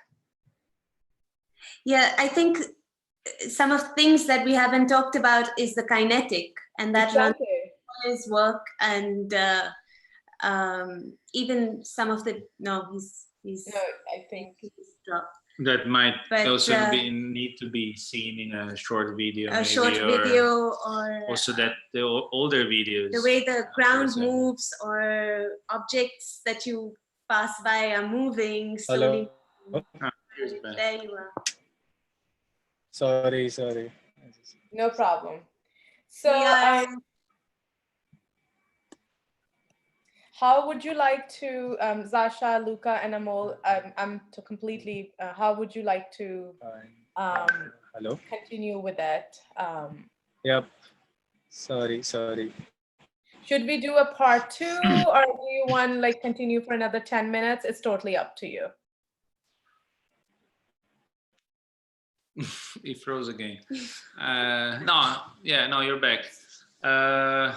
Yeah, I think some of things that we haven't talked about is the kinetic, and that runs his work, and even some of the he's no, I think he's dropped. That might also need to be seen in a short video. A short video, or also that the older videos. The way the ground moves, or objects that you pass by are moving slowly. Hello? There you are. Sorry. no problem. So how would you like to, Zasha, Luca, and Amol, completely, how would you like to hello? Continue with that? Yep. Sorry. Should we do a part 2, or do you want like continue for another 10 minutes? It's totally up to you. He froze again. No, you're back. I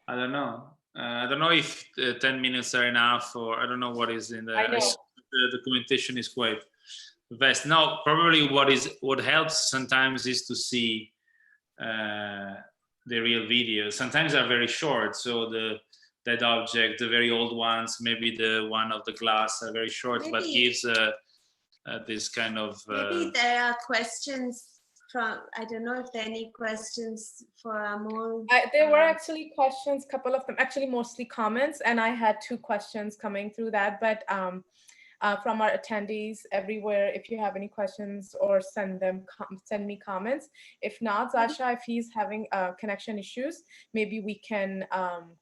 don't know. I don't know if 10 minutes are enough, or I don't know what is in the documentation is quite vast. No, probably what helps sometimes is to see the real videos. Sometimes they're very short, so that object, the very old ones, maybe the one of the glass are very short, but gives this kind of. Maybe there are questions. I don't know if there are any questions for Amol. There were actually questions, a couple of them, actually mostly comments, and I had 2 questions coming through that, but from our attendees everywhere, if you have any questions, or send me comments. If not, Zasha, if he's having connection issues, maybe we can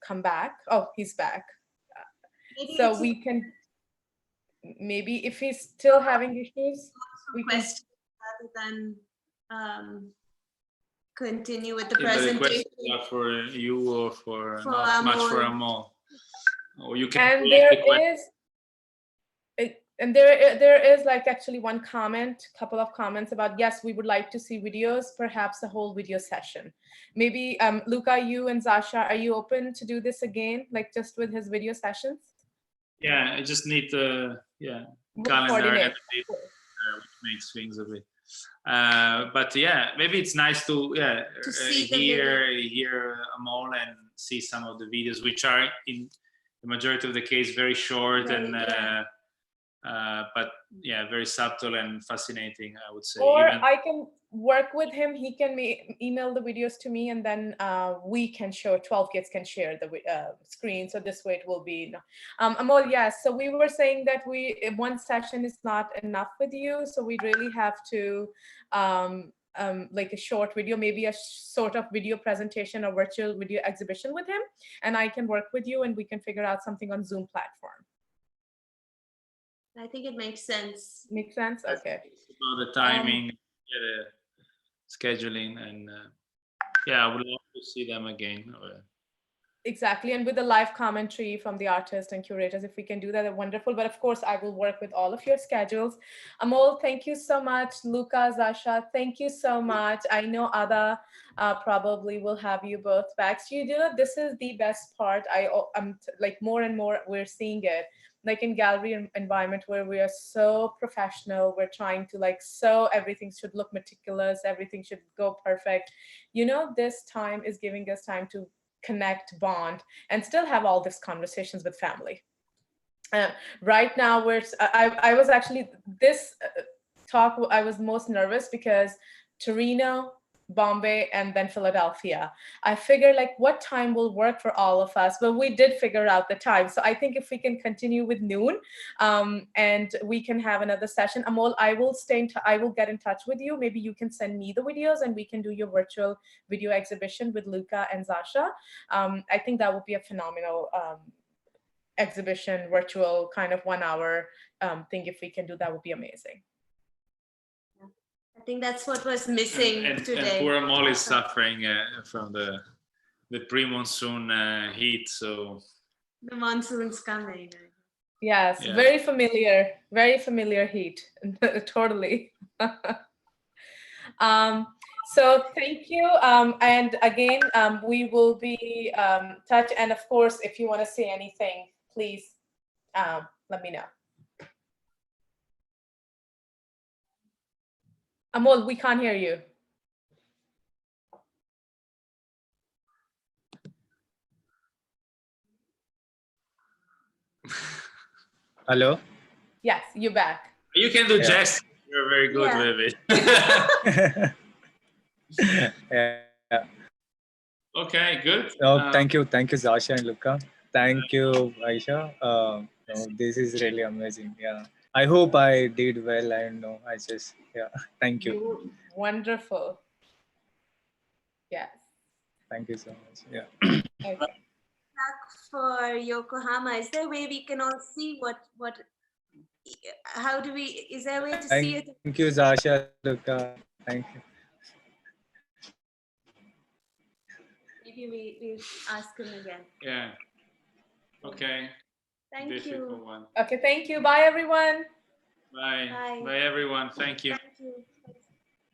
come back. Oh, he's back. So we can, maybe if he's still having issues, we can rather than continue with the presentation. The for you, or for not Amol. Much for Amol. Or you can. And there is like actually one comment, couple of comments about, yes, we would like to see videos, perhaps a whole video session. Maybe Luca, you and Zasha, are you open to do this again, like just with his video sessions? Yeah, I just need the calendar and which makes things a bit. But yeah, maybe it's nice to hear Amol and see some of the videos, which are in the majority of the case very short, but yeah, very subtle and fascinating, I would say. Or I can work with him. He can email the videos to me, and then we can show, 12 kids can share the screen. So this way it will be. Amol, yes. So we were saying that one session is not enough with you. So we really have to like a short video, maybe a sort of video presentation or virtual video exhibition with him. And I can work with you, and we can figure out something on Zoom platform. I think it makes sense. Makes sense? Okay. It's about the timing, the scheduling, and I would love to see them again. Exactly. And with the live commentary from the artists and curators, if we can do that, they're wonderful. But of course, I will work with all of your schedules. Amol, thank you so much. Luca, Zasha, thank you so much. I know Ada probably will have you both back. So you know, this is the best part. I'm like more and more we're seeing it. Like in gallery environment where we are so professional, we're trying to like, so everything should look meticulous, everything should go perfect. You know, this time is giving us time to connect, bond, and still have all these conversations with family. Right now, I was actually, this talk, I was most nervous because Torino, Bombay, and then Philadelphia. I figured like what time will work for all of us, but we did figure out the time. So I think if we can continue with noon, and we can have another session. Amol, I will get in touch with you. Maybe you can send me the videos and we can do your virtual video exhibition with Luca and Zasha. I think that would be a phenomenal exhibition, virtual kind of 1 hour thing. If we can do that, would be amazing. I think that's what was missing today. And poor Amol is suffering from the pre-monsoon heat. So the monsoon's coming. Yes, yeah. Very familiar heat. Totally. So thank you. And again, we will be touch. And of course, if you want to say anything, please let me know. Amol, we can't hear you. Hello? Yes, you're back. You can do gestures. You're very good with it. Yeah. Okay, good. Thank you, Zasha and Luca. Thank you, Aisha. This is really amazing. Yeah. I hope I did well. And I just, thank you. Wonderful. Yes. Thank you so much. Yeah. Okay. For Yokohama, is there a way we can all see how do we, is there a way to see it? Thank you, Zasha, Luca. Thank you. Maybe we'll ask him again. Yeah. Okay. Thank you. Okay, thank you. Bye, everyone. Bye. Bye, everyone. Thank you.